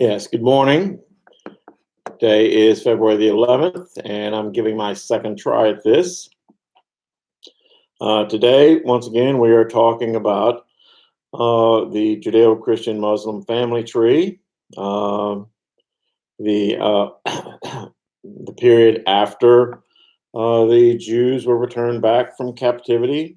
Yes, good morning. Today is February the 11th, and I'm giving my second try at this. Today, once again, we are talking about the Judeo-Christian Muslim family tree, the the period after the Jews were returned back from captivity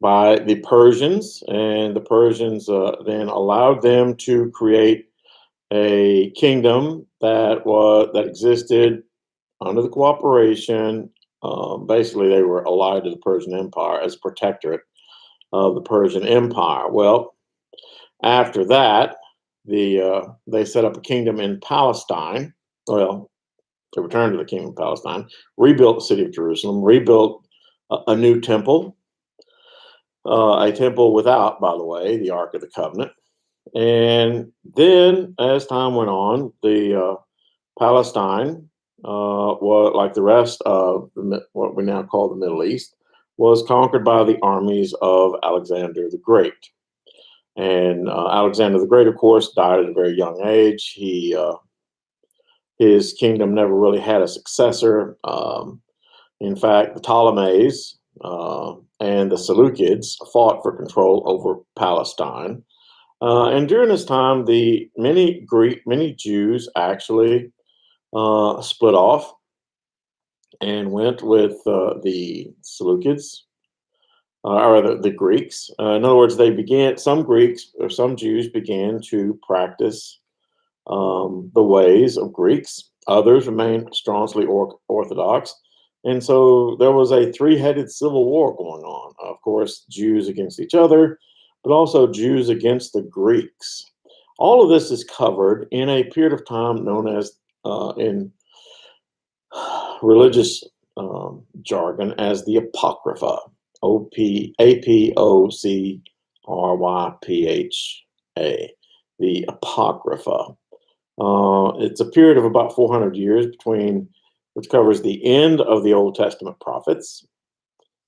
by the Persians, and the Persians then allowed them to create a kingdom that existed under the cooperation. Basically, they were allied to the Persian Empire as protectorate of the Persian Empire. Well, after that, they set up a kingdom in Palestine. Well, they returned to the kingdom of Palestine, rebuilt the city of Jerusalem, rebuilt a new temple, a temple without, by the way, the Ark of the Covenant. And then, as time went on, the Palestine, was like the rest of what we now call the Middle East, was conquered by the armies of Alexander the Great. And Alexander the Great, of course, died at a very young age. His kingdom never really had a successor. In fact, the Ptolemies and the Seleucids fought for control over Palestine. And during this time, many Jews actually split off and went with the Seleucids, or the Greeks. In other words, some Greeks or some Jews began to practice the ways of Greeks. Others remained staunchly Orthodox. And so there was a three-headed civil war going on. Of course, Jews against each other, but also Jews against the Greeks. All of this is covered in a period of time known as, in religious jargon, as the Apocrypha. Apocrypha. The Apocrypha. It's a period of about 400 years which covers the end of the Old Testament prophets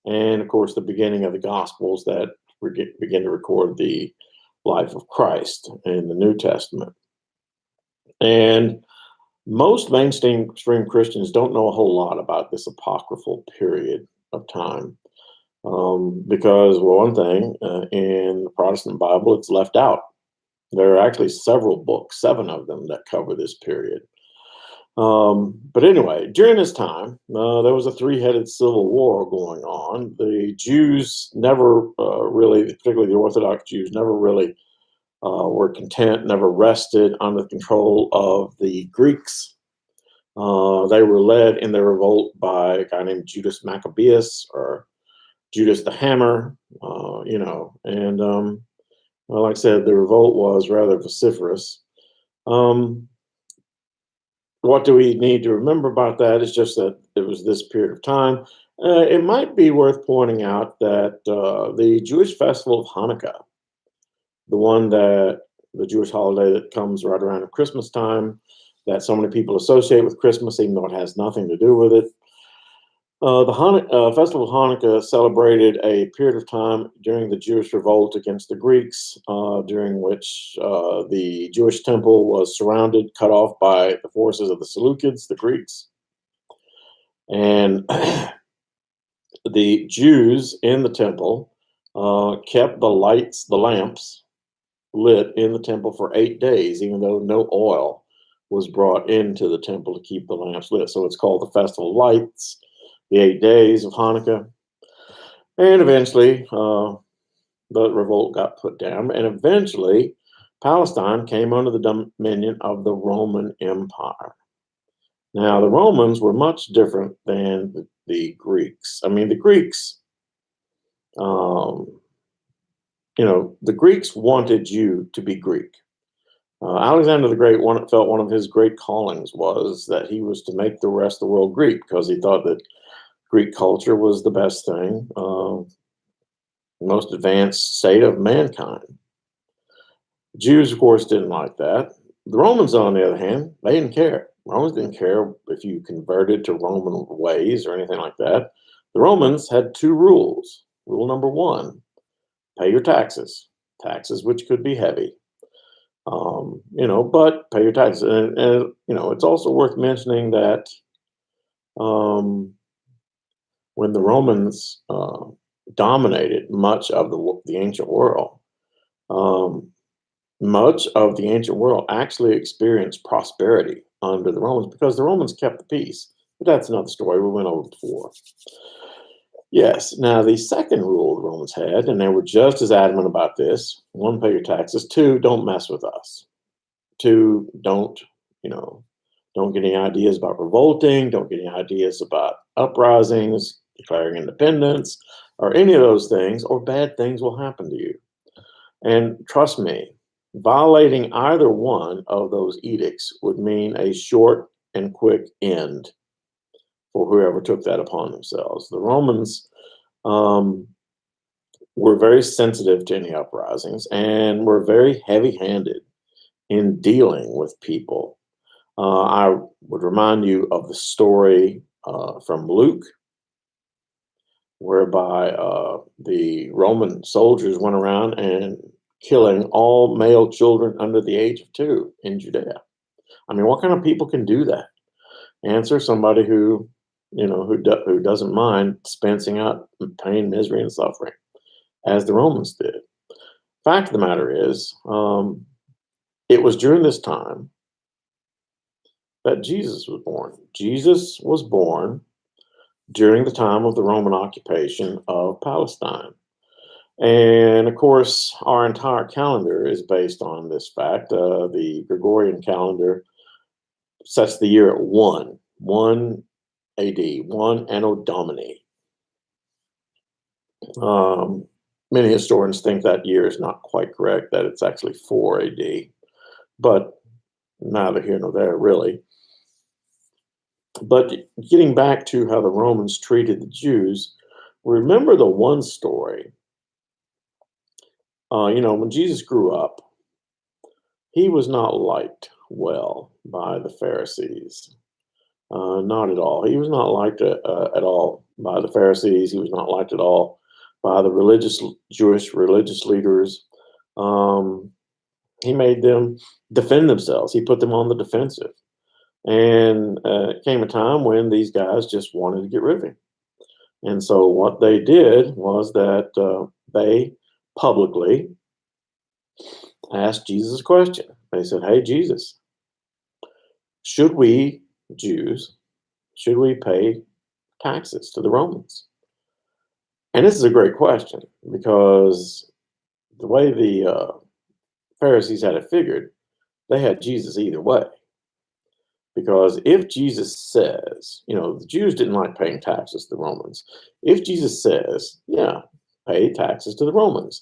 and, of course, the beginning of the Gospels that begin to record the life of Christ in the New Testament. And most mainstream Christians don't know a whole lot about this apocryphal period of time because, well, one thing, in the Protestant Bible, it's left out. There are actually several books, 7 of them, that cover this period. But anyway, during this time, there was a three-headed civil war going on. The Jews never really, particularly the Orthodox Jews, never really were content, never rested under the control of the Greeks. They were led in their revolt by a guy named Judas Maccabeus, or Judas the Hammer, and well, like I said, the revolt was rather vociferous. What do we need to remember about that is just that it was this period of time. It might be worth pointing out that the Jewish festival of Hanukkah, the Jewish holiday that comes right around at Christmas time, that so many people associate with Christmas, even though it has nothing to do with it. The Festival of Hanukkah celebrated a period of time during the Jewish revolt against the Greeks, during which the Jewish temple was surrounded, cut off by the forces of the Seleucids, the Greeks. And the Jews in the temple kept the lamps lit in the temple for 8 days, even though no oil was brought into the temple to keep the lamps lit. So it's called the Festival of Lights, the 8 days of Hanukkah. And eventually, the revolt got put down, and eventually Palestine came under the dominion of the Roman Empire. Now, the Romans were much different than the Greeks. I mean, the Greeks, the Greeks wanted you to be Greek. Alexander the Great felt one of his great callings was that he was to make the rest of the world Greek, because he thought that Greek culture was the best thing, most advanced state of mankind. Jews, of course, didn't like that. The Romans, on the other hand, they didn't care. Romans didn't care if you converted to Roman ways or anything like that. The Romans had 2 rules. Rule number 1, pay your taxes. taxes, which could be heavy. But pay your taxes. And it's also worth mentioning that um, when the Romans dominated much of the ancient world, um, much of the ancient world actually experienced prosperity under the Romans because the Romans kept the peace. But that's another story we went over before. Yes. Now, the second rule the Romans had, and they were just as adamant about this: one, pay your taxes; two, don't mess with us; two, don't get any ideas about revolting, don't get any ideas about uprisings, declaring independence, or any of those things, or bad things will happen to you. And trust me, violating either one of those edicts would mean a short and quick end for whoever took that upon themselves. The Romans were very sensitive to any uprisings and were very heavy handed in dealing with people. I would remind you of the story from Luke, whereby the Roman soldiers went around and killing all male children under the age of 2 in Judea. I mean, what kind of people can do that? Answer: somebody who doesn't mind dispensing out pain, misery, and suffering, as the Romans did. Fact of the matter is, it was during this time that Jesus was born. Jesus was born during the time of the Roman occupation of Palestine. And of course, our entire calendar is based on this fact. The Gregorian calendar sets the year at 1 AD, 1 Anno Domini. Many historians think that year is not quite correct, that it's actually 4 AD, but neither here nor there, really. But getting back to how the Romans treated the Jews, remember the one story. When Jesus grew up, he was not liked well by the Pharisees. Not at all. He was not liked at all by the Pharisees. He was not liked at all by the Jewish religious leaders. He made them defend themselves. He put them on the defensive. And it came a time when these guys just wanted to get rid of him. And so what they did was that they publicly asked Jesus a question. They said, "Hey, Jesus, should we Jews, should we pay taxes to the Romans?" And this is a great question because the way the Pharisees had it figured, they had Jesus either way. Because if Jesus says, the Jews didn't like paying taxes to the Romans. If Jesus says, yeah, pay taxes to the Romans,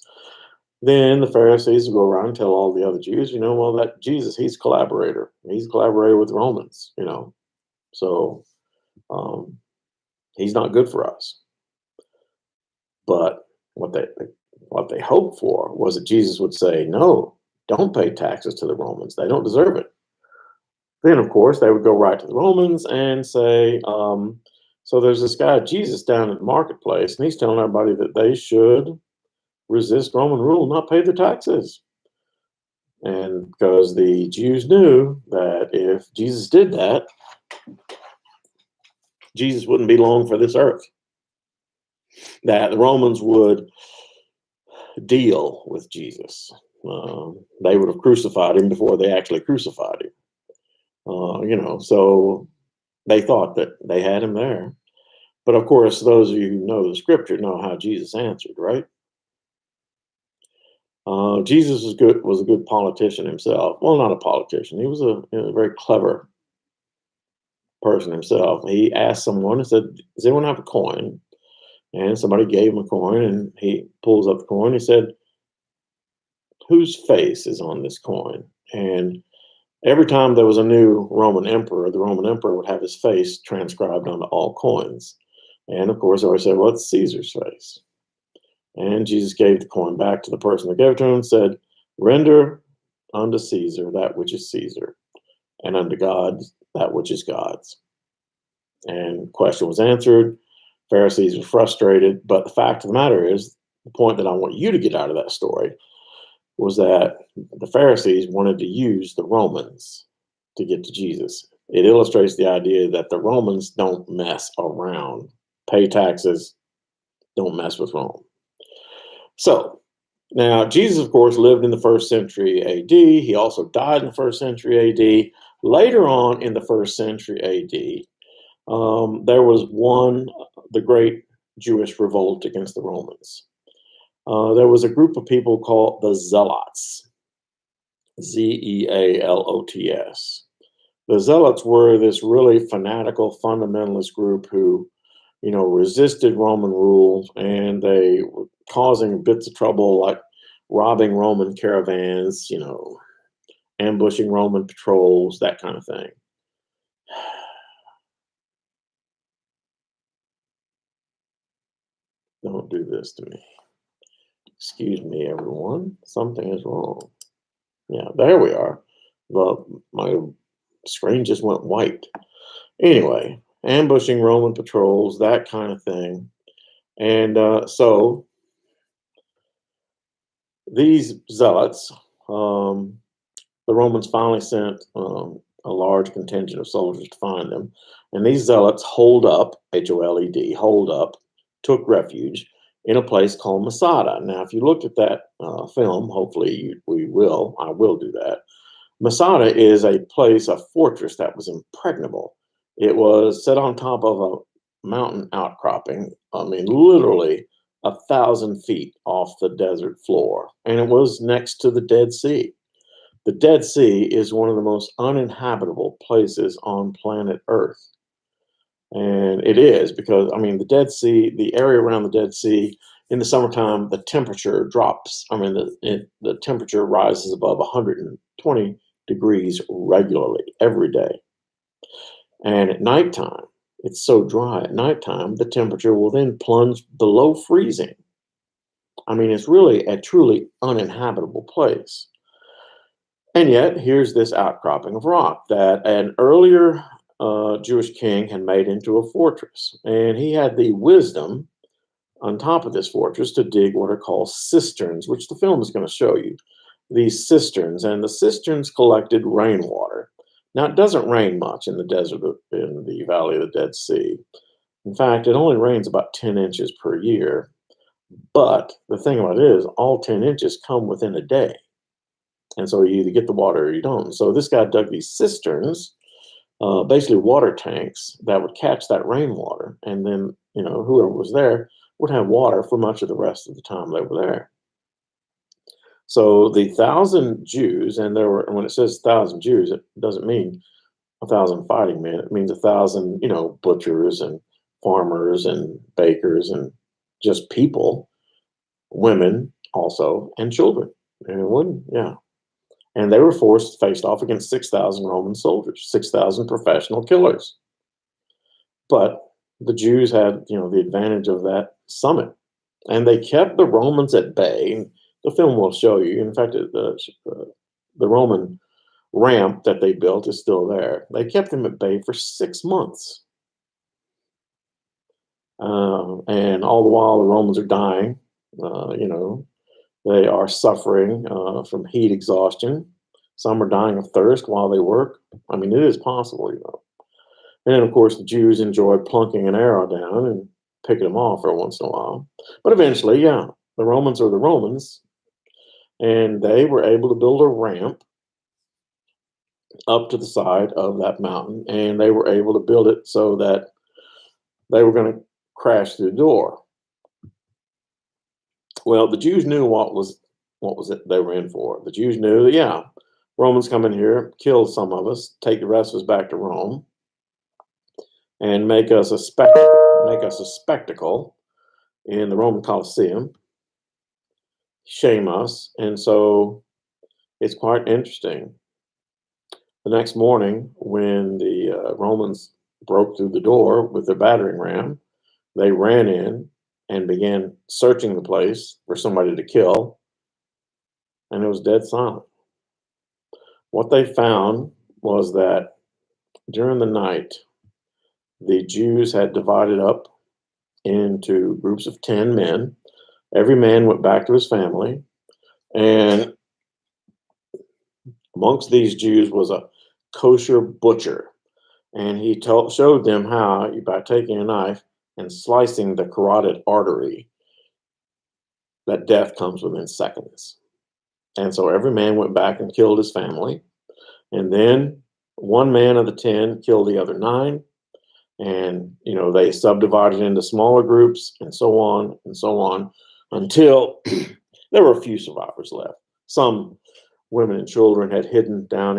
then the Pharisees will go around and tell all the other Jews, well, that Jesus, he's a collaborator. He's a collaborator with the Romans, So he's not good for us. But what they hoped for was that Jesus would say, no, don't pay taxes to the Romans. They don't deserve it. Then, of course, they would go right to the Romans and say, so there's this guy, Jesus, down at the marketplace, and he's telling everybody that they should resist Roman rule, not pay their taxes. And because the Jews knew that if Jesus did that, Jesus wouldn't be long for this earth. That the Romans would deal with Jesus. They would have crucified him before they actually crucified him. So they thought that they had him there. But of course, those of you who know the scripture know how Jesus answered, right? Jesus was a good politician himself. Well, not a politician. He was a very clever person himself. He asked someone and said, "Does anyone have a coin?" And somebody gave him a coin, and he pulls up the coin. He said, "Whose face is on this coin?" And every time there was a new Roman emperor, the Roman emperor would have his face transcribed onto all coins. And of course, I always said, "Well, it's Caesar's face." And Jesus gave the coin back to the person that gave it to him and said, "Render unto Caesar that which is Caesar, and unto God that which is God's." And the question was answered. Pharisees were frustrated. But the fact of the matter is, the point that I want you to get out of that story was that the Pharisees wanted to use the Romans to get to Jesus. It illustrates the idea that the Romans don't mess around. Pay taxes, don't mess with Rome. So, now Jesus, of course, lived in the first century AD. He also died in the first century AD. Later on in the first century AD, there was the great Jewish revolt against the Romans. There was a group of people called the Zealots, Zealots. The Zealots were this really fanatical fundamentalist group who, resisted Roman rule, and they were causing bits of trouble like robbing Roman caravans, ambushing Roman patrols, that kind of thing. Don't do this to me. Excuse me, everyone. Something is wrong. Yeah, there we are. But my screen just went white. Anyway, ambushing Roman patrols, that kind of thing. And so these zealots, the Romans finally sent a large contingent of soldiers to find them. And these zealots holed up, HOLED, holed up, took refuge in a place called Masada. Now, if you looked at that film, hopefully I will do that. Masada is a place, a fortress that was impregnable. It was set on top of a mountain outcropping. I mean, literally 1,000 feet off the desert floor. And it was next to the Dead Sea. The Dead Sea is one of the most uninhabitable places on planet Earth. And it is because, the Dead Sea, the area around the Dead Sea, in the summertime, the temperature drops. The temperature rises above 120 degrees regularly every day. And at nighttime, it's so dry at nighttime, the temperature will then plunge below freezing. It's really a truly uninhabitable place. And yet, here's this outcropping of rock that an earlier Jewish king had made into a fortress. And he had the wisdom on top of this fortress to dig what are called cisterns, which the film is going to show you. These cisterns, and the cisterns collected rainwater. Now, it doesn't rain much in the desert, in the Valley of the Dead Sea. In fact, it only rains about 10 inches per year. But the thing about it is, all 10 inches come within a day. And so you either get the water or you don't. So this guy dug these cisterns, basically water tanks that would catch that rainwater. And then, whoever was there would have water for much of the rest of the time they were there. So the 1,000 Jews, and when it says 1,000 Jews, it doesn't mean 1,000 fighting men. It means 1,000, butchers and farmers and bakers and just people, women also, and children. And they were faced off against 6,000 Roman soldiers, 6,000 professional killers. But the Jews had, the advantage of that summit, and they kept the Romans at bay. The film will show you. In fact, the Roman ramp that they built is still there. They kept them at bay for 6 months. And all the while, the Romans are dying. They are suffering from heat exhaustion. Some are dying of thirst while they work. It is possible, And then, of course, the Jews enjoyed plunking an arrow down and picking them off every once in a while. But eventually, the Romans are the Romans. And they were able to build a ramp up to the side of that mountain. And they were able to build it so that they were going to crash through the door. Well, the Jews knew what was it they were in for. The Jews knew that, Romans come in here, kill some of us, take the rest of us back to Rome, and make us a spectacle in the Roman Colosseum, shame us. And so it's quite interesting. The next morning, when the Romans broke through the door with their battering ram, they ran in and began searching the place for somebody to kill, and it was dead silent. What they found was that during the night, the Jews had divided up into groups of 10 men. Every man went back to his family, and Amongst these Jews was a kosher butcher, and he showed them how, by taking a knife and slicing the carotid artery, that death comes within seconds. And so every man went back and killed his family. And then one man of the 10 killed the other 9. And, they subdivided into smaller groups and so on until there were a few survivors left. Some women and children had hidden down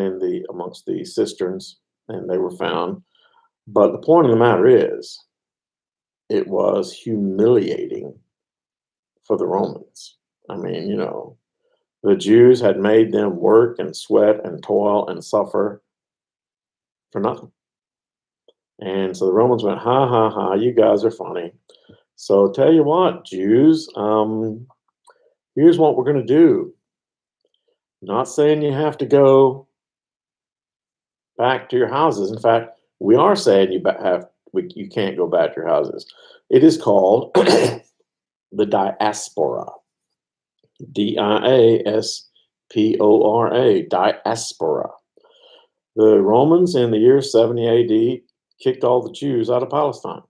amongst the cisterns, and they were found. But the point of the matter is, it was humiliating for the Romans. I mean, the Jews had made them work and sweat and toil and suffer for nothing. And so the Romans went, ha, ha, ha, you guys are funny. So tell you what, Jews, here's what we're going to do. Not saying you have to go back to your houses. In fact, we are saying you can't go back to your houses. It is called the Diaspora. Diaspora, Diaspora. The Romans in the year 70 AD kicked all the Jews out of Palestine.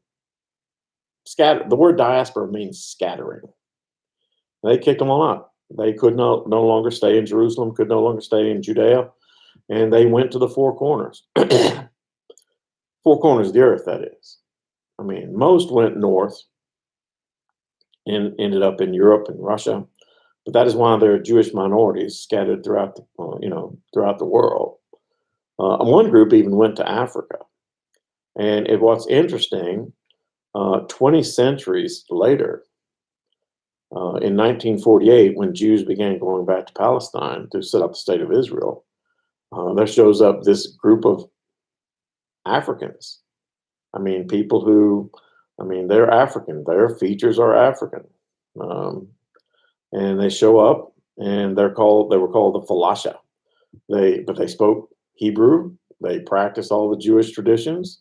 The word diaspora means scattering. They kicked them all out. They could no longer stay in Jerusalem, could no longer stay in Judea, and they went to the four corners. Four corners of the earth, that is. I mean, most went north and ended up in Europe and Russia, but that is why there are Jewish minorities scattered throughout the world. One group even went to Africa. And what's interesting, 20 centuries later, in 1948, when Jews began going back to Palestine to set up the state of Israel, there shows up this group of Africans. I mean, people who, they're African. Their features are African. And they show up, and they were called the Falasha. But they spoke Hebrew. They practiced all the Jewish traditions,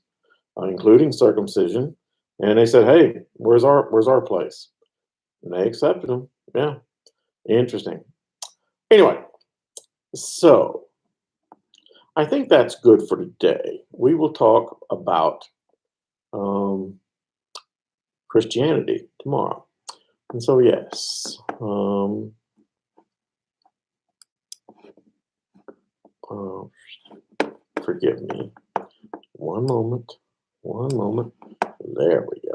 including circumcision. And they said, "Hey, where's our place?" And they accepted them. Yeah, interesting. Anyway, so I think that's good for today. We will talk about Christianity tomorrow. And so, yes, forgive me. One moment. There we go.